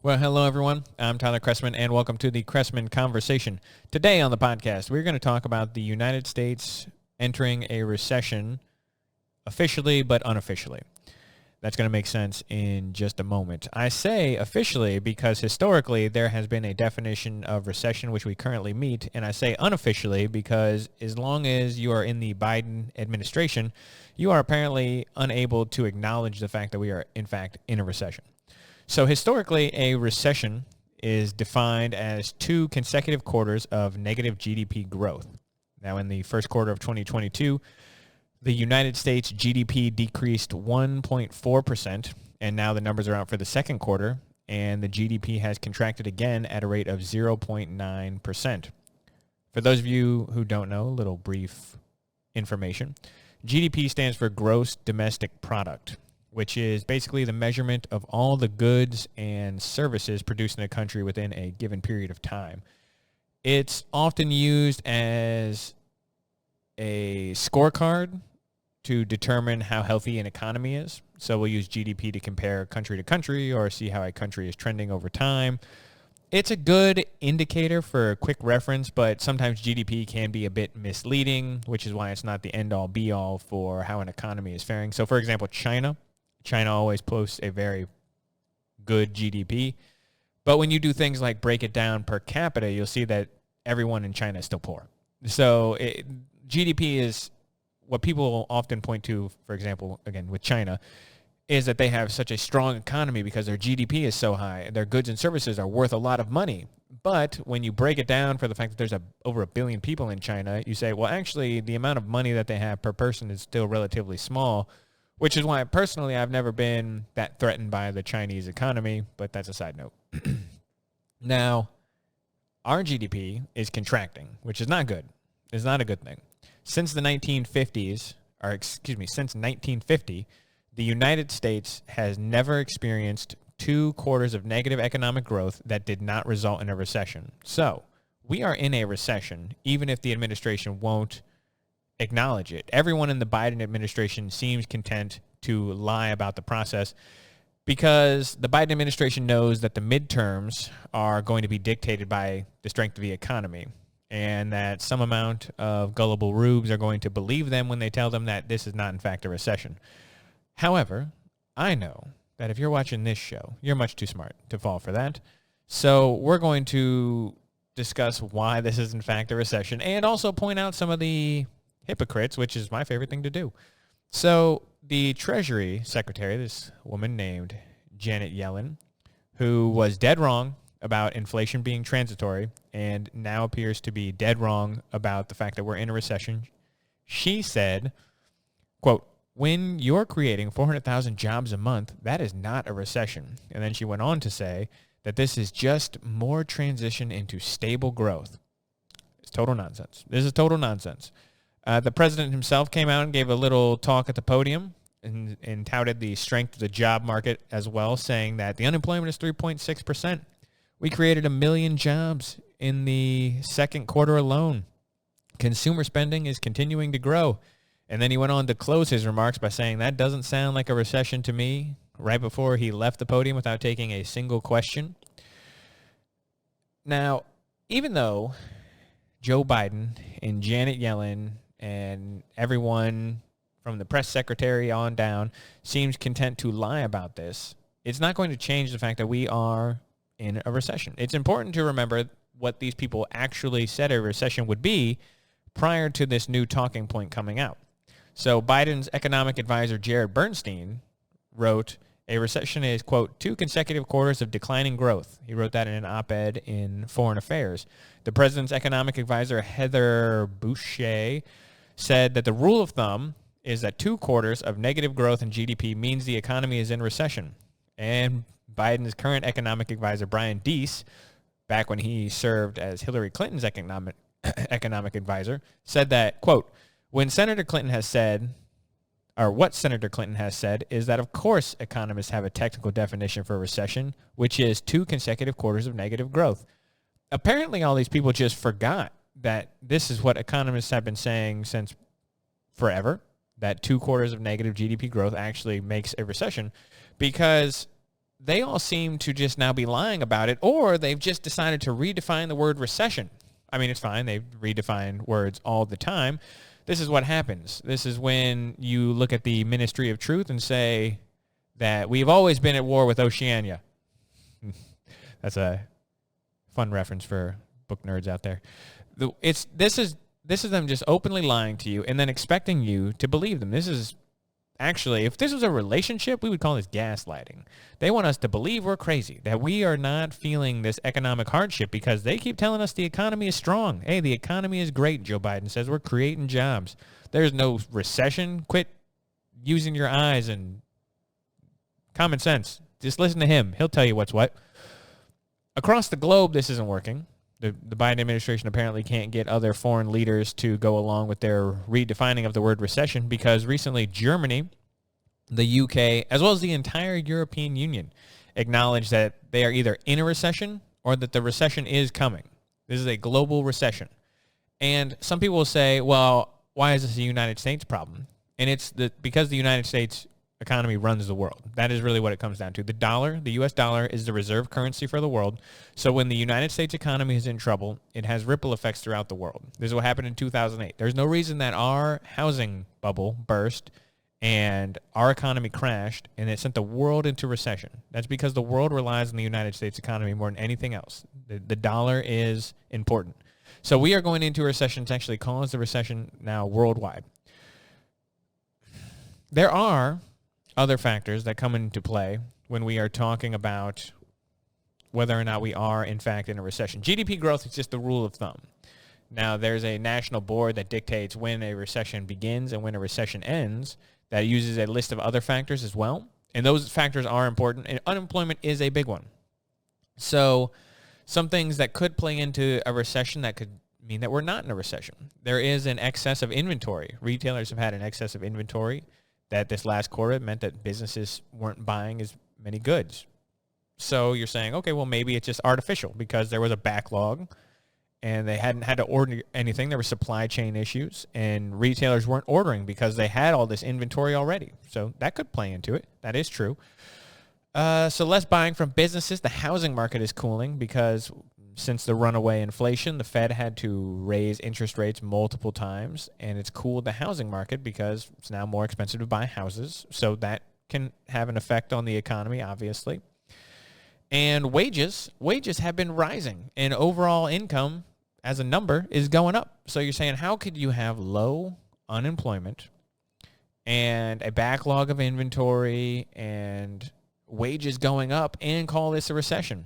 Well, hello, everyone. I'm Tyler Chrestman, and welcome to the Chrestman Conversation. Today on the podcast, we're going to talk about the United States entering a recession officially but unofficially. That's going to make sense in just a moment. I say officially because historically there has been a definition of recession which we currently meet, and I say unofficially because as long as you are in the Biden administration, you are apparently unable to acknowledge the fact that we are, in fact, in a recession. So historically, a recession is defined as 2 consecutive quarters of negative GDP growth. Now, in the first quarter of 2022, the United States GDP decreased 1.4%, and now the numbers are out for the second quarter, and the GDP has contracted again at a rate of 0.9%. For those of you who don't know, a little brief information. GDP stands for Gross Domestic Product, which is basically the measurement of all the goods and services produced in a country within a given period of time. It's often used as a scorecard to determine how healthy an economy is. So we'll use GDP to compare country to country or see how a country is trending over time. It's a good indicator for a quick reference, but sometimes GDP can be a bit misleading, which is why it's not the end-all, be-all for how an economy is faring. So, for example, China always posts a very good GDP. But when you do things like break it down per capita, you'll see that everyone in China is still poor. So GDP is what people often point to, for example, again, with China, is that they have such a strong economy because their GDP is so high and their goods and services are worth a lot of money. But when you break it down for the fact that there's over 1 billion people in China, you say, well, actually, the amount of money that they have per person is still relatively small, which is why personally I've never been that threatened by the Chinese economy, but that's a side note. Now, our GDP is contracting, which is not good. It's not a good thing. Since the 1950s, since 1950, the United States has never experienced 2 quarters of negative economic growth that did not result in a recession. So, we are in a recession, even if the administration won't acknowledge it. Everyone in the Biden administration seems content to lie about the process because the Biden administration knows that the midterms are going to be dictated by the strength of the economy and that some amount of gullible rubes are going to believe them when they tell them that this is not, in fact, a recession. However, I know that if you're watching this show, you're much too smart to fall for that. So we're going to discuss why this is, in fact, a recession and also point out some of the hypocrites, which is my favorite thing to do. So the Treasury Secretary, this woman named Janet Yellen, who was dead wrong about inflation being transitory and now appears to be dead wrong about the fact that we're in a recession, she said, quote, when you're creating 400,000 jobs a month, that is not a recession. And then she went on to say that this is just more transition into stable growth. It's total nonsense. This is total nonsense. The president himself came out and gave a little talk at the podium and touted the strength of the job market as well, saying that the unemployment is 3.6%. We created 1 million jobs in the second quarter alone. Consumer spending is continuing to grow. And then he went on to close his remarks by saying that doesn't sound like a recession to me, right before he left the podium without taking a single question. Now, even though Joe Biden and Janet Yellen and everyone from the press secretary on down seems content to lie about this, it's not going to change the fact that we are in a recession. It's important to remember what these people actually said a recession would be prior to this new talking point coming out. So Biden's economic advisor, Jared Bernstein, wrote, a recession is, quote, 2 consecutive quarters of declining growth. He wrote that in an op-ed in Foreign Affairs. The president's economic advisor, Heather Boushey, said that the rule of thumb is that 2 quarters of negative growth in GDP means the economy is in recession. And Biden's current economic advisor, Brian Deese, back when he served as Hillary Clinton's economic advisor, said that, quote, when Senator Clinton has said, or what Senator Clinton has said, is that, of course, economists have a technical definition for recession, which is 2 consecutive quarters of negative growth. Apparently, all these people just forgot that this is what economists have been saying since forever, that 2 quarters of negative GDP growth actually makes a recession, because they all seem to just now be lying about it, or they've just decided to redefine the word recession. I mean, it's fine. They redefine words all the time. This is what happens. This is when you look at the Ministry of Truth and say that we've always been at war with Oceania. That's a fun reference for book nerds out there. This is them just openly lying to you and then expecting you to believe them. This is actually, if this was a relationship, we would call this gaslighting. They want us to believe we're crazy, that we are not feeling this economic hardship because they keep telling us the economy is strong. Hey, the economy is great, Joe Biden says. We're creating jobs. There's no recession. Quit using your eyes and common sense. Just listen to him. He'll tell you what's what. Across the globe, this isn't working. The Biden administration apparently can't get other foreign leaders to go along with their redefining of the word recession because recently Germany, the UK, as well as the entire European Union acknowledged that they are either in a recession or that the recession is coming. This is a global recession. And some people will say, well, why is this a United States problem? And it's because the United States economy runs the world. That is really what it comes down to. The dollar, the U.S. dollar, is the reserve currency for the world. So when the United States economy is in trouble, it has ripple effects throughout the world. This is what happened in 2008. There's no reason that our housing bubble burst and our economy crashed and it sent the world into recession. That's because the world relies on the United States economy more than anything else. The dollar is important. So we are going into a recession to actually cause the recession now worldwide. There are other factors that come into play when we are talking about whether or not we are, in fact, in a recession. GDP growth is just the rule of thumb. Now, there's a national board that dictates when a recession begins and when a recession ends that uses a list of other factors as well. And those factors are important, and unemployment is a big one. So some things that could play into a recession that could mean that we're not in a recession. There is an excess of inventory. Retailers have had an excess of inventory that this last quarter meant that businesses weren't buying as many goods. So you're saying, okay, well, maybe it's just artificial because there was a backlog and they hadn't had to order anything. There were supply chain issues and retailers weren't ordering because they had all this inventory already. So that could play into it. That is true. So less buying from businesses. The housing market is cooling because since the runaway inflation, the Fed had to raise interest rates multiple times, and it's cooled the housing market because it's now more expensive to buy houses. So that can have an effect on the economy, obviously. And wages have been rising, and overall income as a number is going up. So you're saying, how could you have low unemployment and a backlog of inventory and wages going up and call this a recession?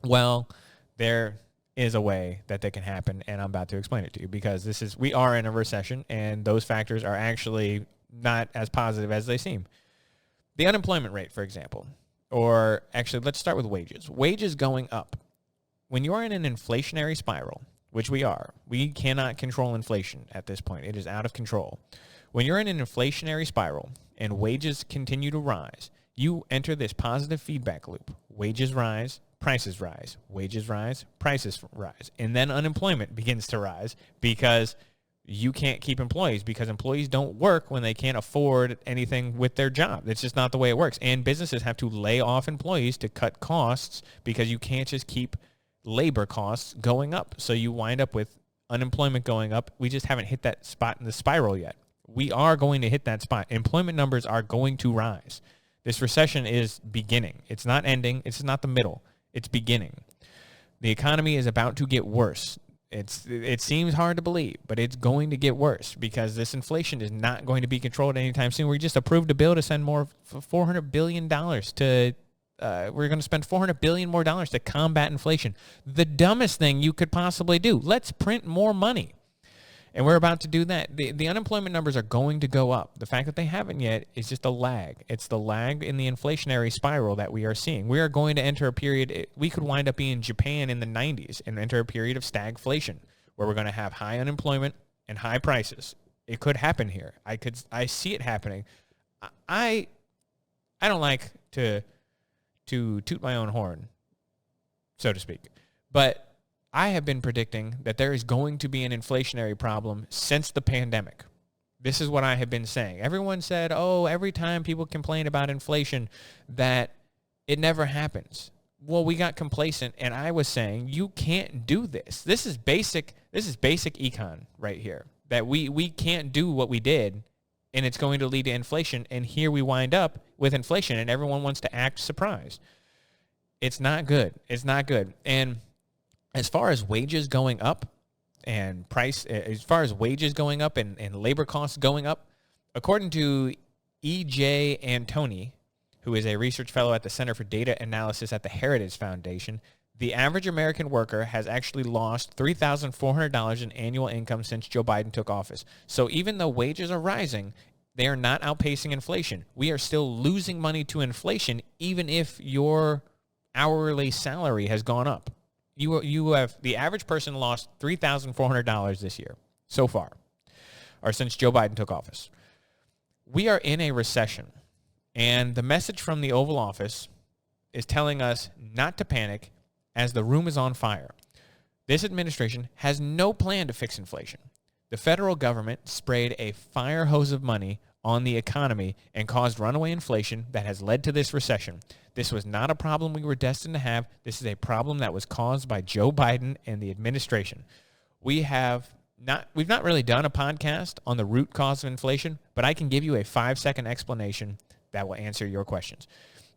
Well, there is a way that can happen, and I'm about to explain it to you because we are in a recession, and those factors are actually not as positive as they seem. The unemployment rate, for example, or actually, let's start with wages. Wages going up. When you are in an inflationary spiral, which we are, we cannot control inflation at this point. It is out of control. When you're in an inflationary spiral and wages continue to rise, you enter this positive feedback loop. Wages rise, prices rise, wages rise, prices rise, and then unemployment begins to rise because you can't keep employees because employees don't work when they can't afford anything with their job. It's just not the way it works. And businesses have to lay off employees to cut costs because you can't just keep labor costs going up. So you wind up with unemployment going up. We just haven't hit that spot in the spiral yet. We are going to hit that spot. Employment numbers are going to rise. This recession is beginning. It's not ending. It's not the middle. It's beginning. The economy is about to get worse. It seems hard to believe, but it's going to get worse because this inflation is not going to be controlled anytime soon. We just approved a bill to send more $400 billion to we're going to spend $400 billion more dollars to combat inflation. The dumbest thing you could possibly do. Let's print more money. And we're about to do that. The unemployment numbers are going to go up. The fact that they haven't yet is just a lag. It's the lag in the inflationary spiral that we are seeing. We are going to enter a period, we could wind up being Japan in the 90s and enter a period of stagflation where we're going to have high unemployment and high prices. It could happen here. I see it happening. I don't like to toot my own horn, so to speak, but I have been predicting that there is going to be an inflationary problem since the pandemic. This is what I have been saying. Everyone said, oh, every time people complain about inflation, that It never happens. Well, we got complacent, and I was saying, you can't do this. This is basic econ right here, that we can't do what we did, and it's going to lead to inflation, and here we wind up with inflation, and everyone wants to act surprised. It's not good. It's not good. And as far as wages going up and labor costs going up, according to E.J. Antoni, who is a research fellow at the Center for Data Analysis at the Heritage Foundation, the average American worker has actually lost $3,400 in annual income since Joe Biden took office. So even though wages are rising, they are not outpacing inflation. We are still losing money to inflation, even if your hourly salary has gone up. You have, the average person lost $3,400 this year so far, or since Joe Biden took office. We are in a recession, and the message from the Oval Office is telling us not to panic as the room is on fire. This administration has no plan to fix inflation. The federal government sprayed a fire hose of money on the economy and caused runaway inflation that has led to this recession. This was not a problem we were destined to have. This is a problem that was caused by Joe Biden and the administration. We've not really done a podcast on the root cause of inflation, but I can give you a 5-second explanation that will answer your questions.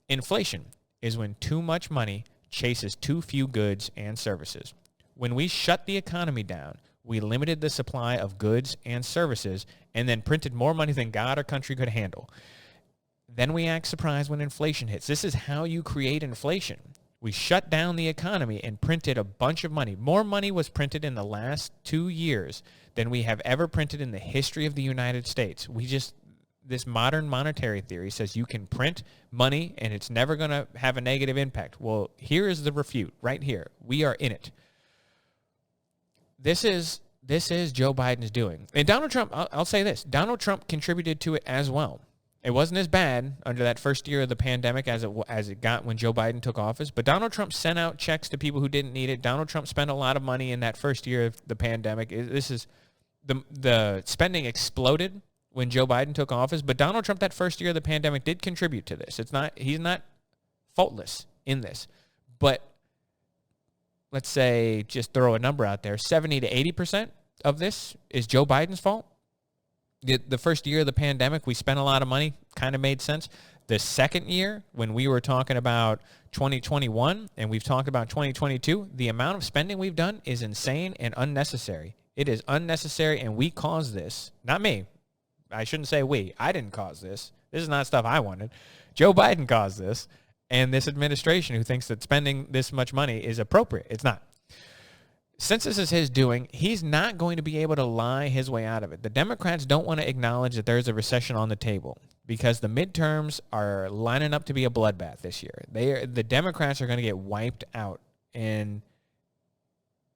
Inflation is when too much money chases too few goods and services. When we shut the economy down, we limited the supply of goods and services and then printed more money than God or country could handle. Then we act surprised when inflation hits. This is how you create inflation. We shut down the economy and printed a bunch of money. More money was printed in the last 2 years than we have ever printed in the history of the United States. This modern monetary theory says you can print money and it's never going to have a negative impact. Well, here is the refute right here. We are in it. This is Joe Biden's doing. And Donald Trump, I'll say this, Donald Trump contributed to it as well. It wasn't as bad under that first year of the pandemic as it got when Joe Biden took office, but Donald Trump sent out checks to people who didn't need it. Donald Trump spent a lot of money in that first year of the pandemic. The spending exploded when Joe Biden took office, but Donald Trump that first year of the pandemic did contribute to this. He's not faultless in this, but let's say, just throw a number out there, 70 to 80% of this is Joe Biden's fault. The first year of the pandemic, we spent a lot of money, kind of made sense. The second year, when we were talking about 2021 and we've talked about 2022, the amount of spending we've done is insane and unnecessary. It is unnecessary, and we caused this. Not me. I shouldn't say we. I didn't cause this. This is not stuff I wanted. Joe Biden caused this, and this administration who thinks that spending this much money is appropriate. It's not. Since this is his doing, he's not going to be able to lie his way out of it. The Democrats don't want to acknowledge that there's a recession on the table because the midterms are lining up to be a bloodbath this year. The Democrats are going to get wiped out, and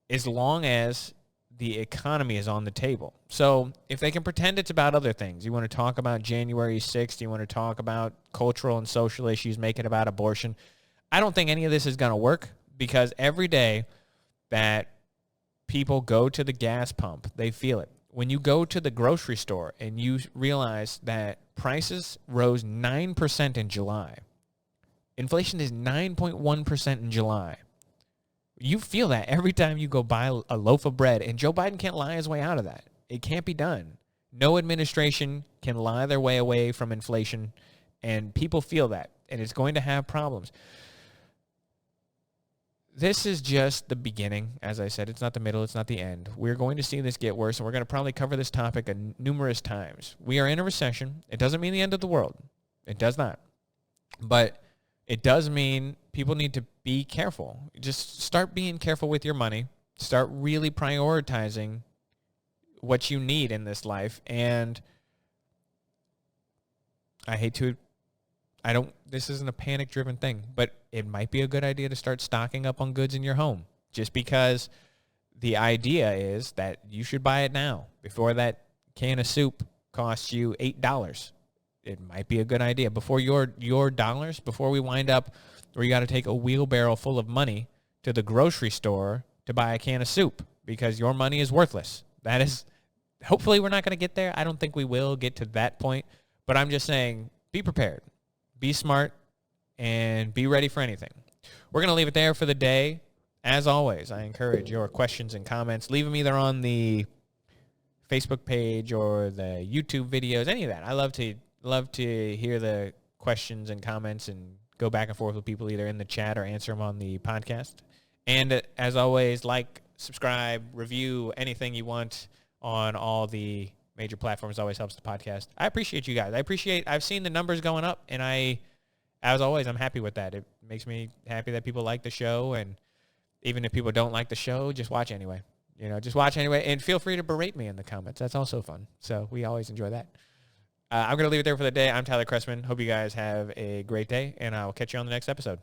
as long as the economy is on the table. So if they can pretend it's about other things, you want to talk about January 6th, you want to talk about cultural and social issues, make it about abortion. I don't think any of this is going to work because every day that people go to the gas pump, they feel it. When you go to the grocery store and you realize that prices rose 9% in July, inflation is 9.1% in July. You feel that every time you go buy a loaf of bread, and Joe Biden can't lie his way out of that. It can't be done. No administration can lie their way away from inflation, and people feel that, and it's going to have problems. This is just the beginning. As I said, it's not the middle, it's not the end. We're going to see this get worse, and we're going to probably cover this topic numerous times. We are in a recession. It doesn't mean the end of the world. It does not. But it does mean people need to be careful. Just start being careful with your money. Start really prioritizing what you need in this life. And this isn't a panic-driven thing, but it might be a good idea to start stocking up on goods in your home, just because the idea is that you should buy it now before that can of soup costs you $8. It might be a good idea before your dollars, before we wind up where you got to take a wheelbarrow full of money to the grocery store to buy a can of soup because your money is worthless. That is, hopefully we're not going to get there. I don't think we will get to that point, but I'm just saying, be prepared. Be smart and be ready for anything. We're going to leave it there for the day. As always, I encourage your questions and comments. Leave them either on the Facebook page or the YouTube videos, any of that. I love to hear the questions and comments and go back and forth with people either in the chat or answer them on the podcast. And as always, like, subscribe, review, anything you want on all the major platforms always helps the podcast. I appreciate you guys. I've seen the numbers going up, and as always, I'm happy with that. It makes me happy that people like the show, and even if people don't like the show, just watch anyway. Just watch anyway, and feel free to berate me in the comments. That's also fun. So we always enjoy that. I'm going to leave it there for the day. I'm Tyler Chrestman. Hope you guys have a great day, and I'll catch you on the next episode.